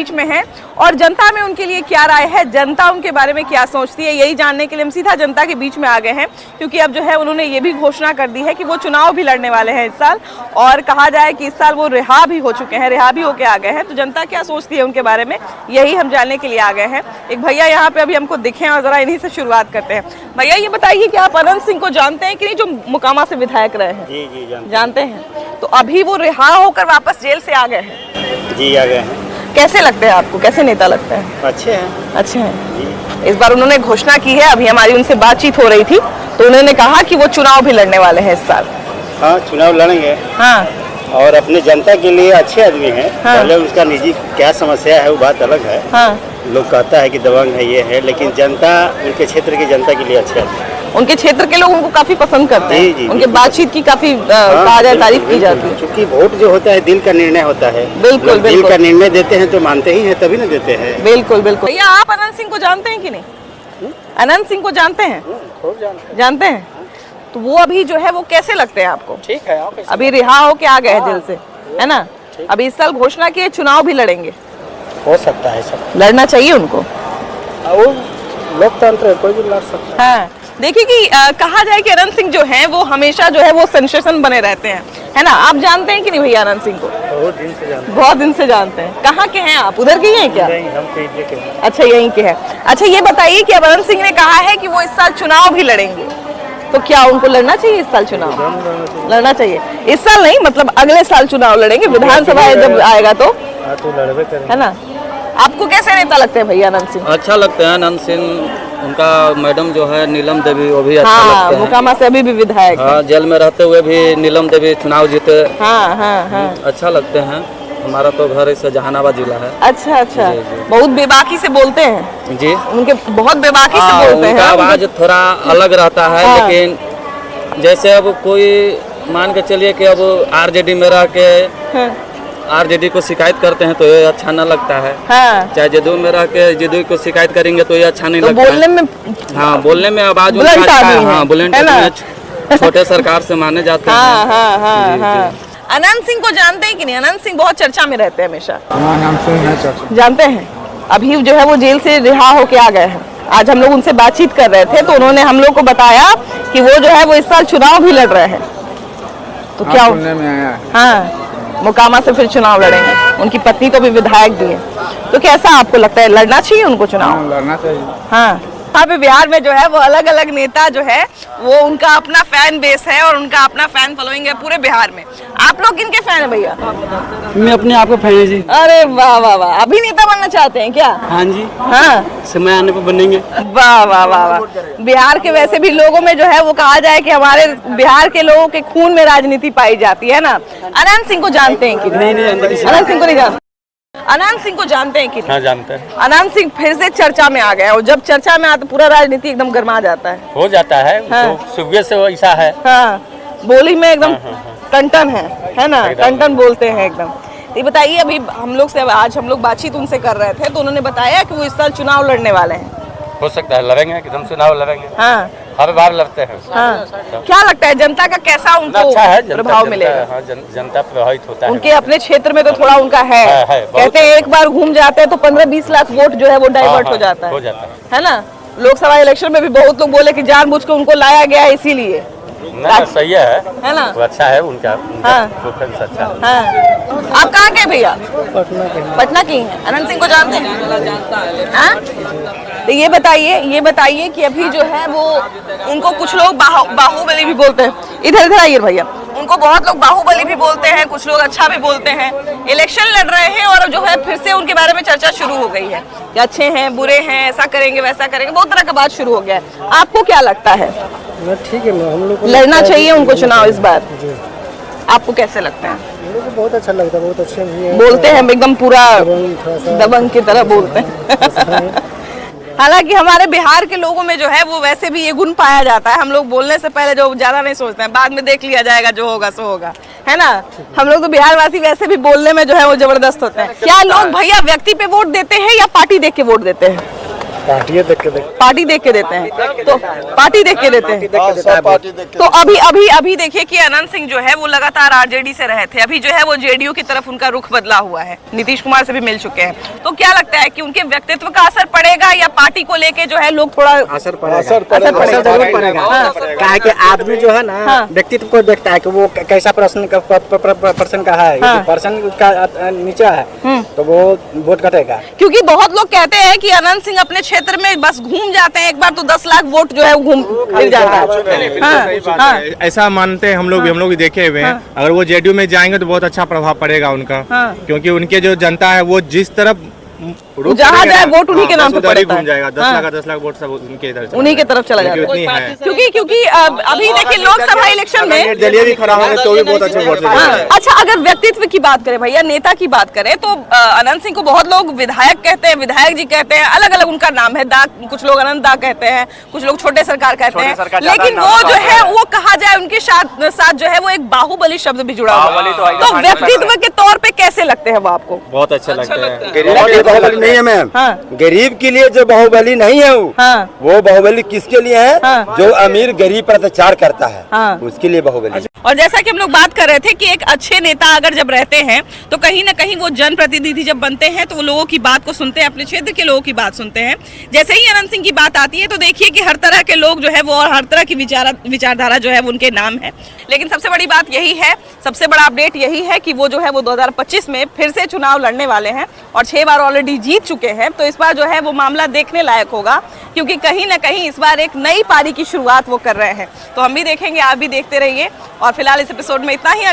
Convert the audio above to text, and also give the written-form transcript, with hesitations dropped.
बीच में हैं और जनता में उनके लिए क्या राय है, जनता उनके बारे में क्या सोचती है, यही जानने के लिए हम सीधा जनता के बीच में आ गए हैं। क्योंकि अब जो है उन्होंने ये भी घोषणा कर दी है कि वो चुनाव भी लड़ने वाले हैं इस साल, और कहा जाए कि इस साल वो रिहा भी हो चुके हैं, रिहा भी होके आ गए हैं। तो जनता क्या सोचती है उनके बारे में, यही हम जानने के लिए आ गए हैं। एक भैया यहाँ पे अभी हमको दिखे और जरा इन्हीं से शुरुआत करते हैं। भैया ये बताइए कि आप अनंत सिंह को जानते हैं कि नहीं, जो मोकामा से विधायक रहे हैं? जी जानते हैं। तो अभी वो रिहा होकर वापस जेल से आ गए हैं? जी आ गए हैं। कैसे लगते हैं आपको, कैसे नेता लगते हैं? अच्छे हैं। अच्छे हैं। इस बार उन्होंने घोषणा की है, अभी हमारी उनसे बातचीत हो रही थी तो उन्होंने कहा कि वो चुनाव भी लड़ने वाले हैं इस साल। हाँ चुनाव लड़ेंगे। हाँ, और अपने जनता के लिए अच्छे आदमी हैं। हाँ। पहले उनका निजी क्या समस्या है वो बात अलग है। हाँ। लोग कहता है कि दबंग है, ये है, लेकिन जनता उनके क्षेत्र की जनता के लिए अच्छे आदमी है। उनके क्षेत्र के लोग उनको काफी पसंद करते हैं। जी, उनके बातचीत की काफी कहा जाए तारीफ की जाती है। क्योंकि वोट जो होता है दिल का निर्णय होता है। बिल्कुल दिल का निर्णय देते हैं तो मानते ही हैं, तभी ना देते हैं। बिल्कुल बिल्कुल। भैया आप अनंत सिंह को जानते हैं कि नहीं? अनंत सिंह को जानते हैं? खूब जानते हैं। तो वो अभी जो है वो कैसे लगते हैं आपको? ठीक है। अभी रिहा होके आ गए हैं जेल से, है ना? अभी इस साल घोषणा की चुनाव भी लड़ेंगे, हो सकता है सब। लड़ना चाहिए उनको। वो लोकतंत्र है, कोई भी लड़ सकता है। हाँ, देखिए कि कहा जाए कि अनंत सिंह जो हैं वो हमेशा जो है वो सेंसेशन बने रहते हैं, है ना? आप जानते हैं कि नहीं भैया अनंत सिंह को? बहुत दिन से जानते हैं। बहुत दिन से जानते हैं। कहाँ के हैं आप, उधर के ही हैं क्या? नहीं, हम कहीं के हैं। अच्छा, यहीं के हैं। अच्छा ये बताइए कि अब अनंत सिंह ने कहा है कि वो इस साल चुनाव भी लड़ेंगे, तो क्या उनको लड़ना चाहिए इस साल चुनाव? लड़ना चाहिए। इस साल नहीं, मतलब अगले साल चुनाव लड़ेंगे, विधानसभा जब आएगा तो, लड़बे करेंगे, है ना? आपको कैसे नेता लगते हैं भैया अनंत सिंह? अच्छा लगते हैं अनंत सिंह। उनका मैडम जो है नीलम देवी, वो भी अच्छा लगते हैं। मोकामा से अभी भी विधायक हाँ, जेल में रहते हुए भी नीलम देवी चुनाव जीते। हाँ। अच्छा लगते हैं। हमारा तो घर इस जहानाबाद जिला है। अच्छा। जी, जी। बहुत बेबाकी से बोलते हैं जी, उनके, बहुत बेबाकी से बोलते हैं। उनका आवाज थोड़ा अलग रहता है। हाँ। लेकिन जैसे अब कोई मान के चलिए कि अब आरजेडी में रह के आरजेडी को शिकायत करते हैं तो ये अच्छा न लगता है। हाँ। चाहे जदयू में रह के जदयू को शिकायत करेंगे तो ये अच्छा नहीं तो लगता बोलने में, हाँ, बोलने में आवाज उनका बुलंद अच्छा है। आदमी है, हाँ, बुलंद है ना? आदमी, छोटे सरकार से माने जाते हैं। हाँ। अनंत सिंह को जानते हैं कि नहीं? अनंत सिंह बहुत चर्चा में रहते हैं हमेशा। जानते हैं। अभी जो है वो जेल से रिहा होके आ गए हैं। आज हम लोग उनसे बातचीत कर रहे थे तो उन्होंने हम लोग को बताया कि वो जो है वो इस साल चुनाव भी लड़ रहे हैं। तो क्या सुनने में आया है। हाँ, मोकामा से फिर चुनाव लड़ेंगे। उनकी पत्नी को भी विधायक दी है। तो कैसा आपको लगता है, लड़ना चाहिए उनको चुनाव? लड़ना चाहिए। हाँ। यहाँ पे बिहार में जो है वो अलग अलग नेता जो है वो उनका अपना फैन बेस है और उनका अपना फैन फॉलोइंग है पूरे बिहार में। आप लोग किनके फैन है भैया? मैं अपने आप को फैन है जी। अरे वाह वाह वाह, अभी नेता बनना चाहते हैं क्या? हाँ जी। हाँ, समय आने पर बनेंगे। वाह वाह वाह वाह। बिहार के वैसे भी लोगों में जो है वो कहा जाए कि हमारे बिहार के लोगों के खून में राजनीति पाई जाती है ना। अनंत सिंह को जानते हैं कि नहीं अनंत सिंह को नहीं जानते? अनंत सिंह को जानते हैं कि नहीं? हाँ जानते हैं। अनंत सिंह फिर से चर्चा में आ गए और जब चर्चा में आता तो पूरा राजनीति एकदम गर्मा जाता है। हो जाता है। हाँ। तो सुबह से ऐसा है। हाँ, बोली में एकदम टन है ना? टन बोलते हैं एकदम। ये बताइए, अभी हम लोग से आज हम लोग बातचीत उनसे कर रहे थे तो उन्होंने बताया कि वो इस साल चुनाव लड़ने वाले हैं। हो सकता है लड़ेंगे, एकदम चुनाव लड़ेंगे। हाँ। हर बार लड़ते हैं। हाँ। क्या लगता है जनता का कैसा उनको अच्छा है, प्रभाव मिलेगा? हाँ, जनता प्रभावित होता है। उनके अपने क्षेत्र में तो थोड़ा उनका है। कहते हैं एक बार घूम जाते हैं तो 15-20 लाख वोट जो है वो डाइवर्ट हो जाता है ना? लोकसभा इलेक्शन में भी बहुत लोग बोले कि जानबूझ के उनको लाया गया है इसीलिए। ना, सही है ना? वो अच्छा है उनका। हाँ। अच्छा है। हाँ। आप कहाँ के भैया? पटना की हैं। अनंत सिंह को जानते हैं? हाँ? तो ये बताइए कि अभी जो है वो उनको कुछ लोग बाहुबली भी बोलते हैं। इधर आइए भैया। उनको बहुत लोग बाहुबली भी बोलते हैं, कुछ लोग अच्छा भी बोलते हैं। इलेक्शन लड़ रहे हैं और जो है फिर से उनके बारे में चर्चा शुरू हो गई है कि अच्छे हैं, बुरे हैं, ऐसा करेंगे वैसा करेंगे, बहुत तरह का बात शुरू हो गया है। आपको क्या लगता है? ठीक है, हम लोग लड़ना चाहिए उनको चुनाव इस बार? आपको कैसे लगता है? बहुत अच्छा लगता है, बहुत अच्छे बोलते हैं एकदम पूरा दबंग की तरह बोलते हैं। हालांकि हमारे बिहार के लोगों में जो है वो वैसे भी ये गुण पाया जाता है। हम लोग बोलने से पहले जो ज्यादा नहीं सोचते हैं, बाद में देख लिया जाएगा, जो होगा सो होगा, है ना? हम लोग तो बिहार वासी वैसे भी बोलने में जो है वो जबरदस्त होते हैं। क्या लोग भैया व्यक्ति पे वोट देते हैं या पार्टी देख के वोट देते हैं? पार्टियाँ देख के देख पार्टी देख के देते हैं, तो पार्टी देख के देते हैं। तो अभी देखिए कि अनंत सिंह जो है वो लगातार आरजेडी से रहे थे, अभी जो है वो जेडीयू की तरफ उनका रुख बदला हुआ है, नीतीश कुमार से भी मिल चुके हैं। तो क्या लगता है कि उनके व्यक्तित्व का असर पड़ेगा या पार्टी को लेके जो है लोग थोड़ा असर जरूर पड़ेगा। क्या है कि आदमी जो है ना व्यक्तित्व को देखता है कि वो कैसा पर्सन का है, पर्सन का नीचा है तो वो वोट कटेगा। क्योंकि बहुत लोग कहते हैं कि अनंत सिंह अपने क्षेत्र में बस घूम जाते हैं एक बार तो 10 लाख वोट जो है वो घूम मिल जाता है। हाँ, ऐसा मानते हैं हम लोग भी देखे हुए हैं। अगर वो जेडीयू में जाएंगे तो बहुत अच्छा प्रभाव पड़ेगा उनका, क्योंकि उनके जो जनता है वो जिस तरफ जहाँ जाए वोट उन्हीं के नाम पे पड़ता है। जाएगा 10 लाख वोट सब उनके इधर उन्हीं की तरफ चला जाता है। क्योंकि अभी देखिए लोकसभा इलेक्शन में दलीय भी खड़ा होंगे तो भी बहुत अच्छे वोट देंगे। अच्छा, अगर व्यक्तित्व की बात करें भैया, नेता की बात करें तो अनंत सिंह को बहुत लोग विधायक कहते हैं, विधायक जी कहते हैं, अलग अलग उनका नाम है, दा कुछ लोग अनंत दा कहते हैं, कुछ लोग छोटे सरकार कहते हैं, लेकिन वो जो है वो कहा जाए उनके साथ जो है वो एक बाहुबली शब्द भी जुड़ा हुआ है। तो व्यक्तित्व के तौर पे कैसे लगते हैं वो आपको? बहुत अच्छा लगता है। बाहुबली नहीं है मैम, गरीब के लिए जो बाहुबली नहीं है वो बाहुबली किसके लिए है? जो अमीर गरीब पर अत्याचार करता है उसके लिए बाहुबली। और जैसा कि हम लोग बात कर रहे थे कि एक अच्छे नेता अगर जब रहते हैं तो कहीं ना कहीं वो जनप्रतिनिधि जब बनते हैं तो वो लोगों की बात को सुनते हैं, अपने क्षेत्र के लोगों की बात सुनते हैं। जैसे ही अनंत सिंह की बात आती है तो देखिए कि हर तरह के लोग जो है वो और हर तरह की विचारधारा जो है वो उनके नाम है। लेकिन सबसे बड़ी बात यही है, सबसे बड़ा अपडेट यही है कि वो जो है वो 2025 में फिर से चुनाव लड़ने वाले हैं और 6 बार ऑलरेडी जीत चुके हैं। तो इस बार जो है वो मामला देखने लायक होगा, क्योंकि कहीं ना कहीं इस बार एक नई पारी की शुरुआत वो कर रहे हैं। तो हम भी देखेंगे, आप भी देखते रहिए। और फिलहाल इस एपिसोड में इतना ही।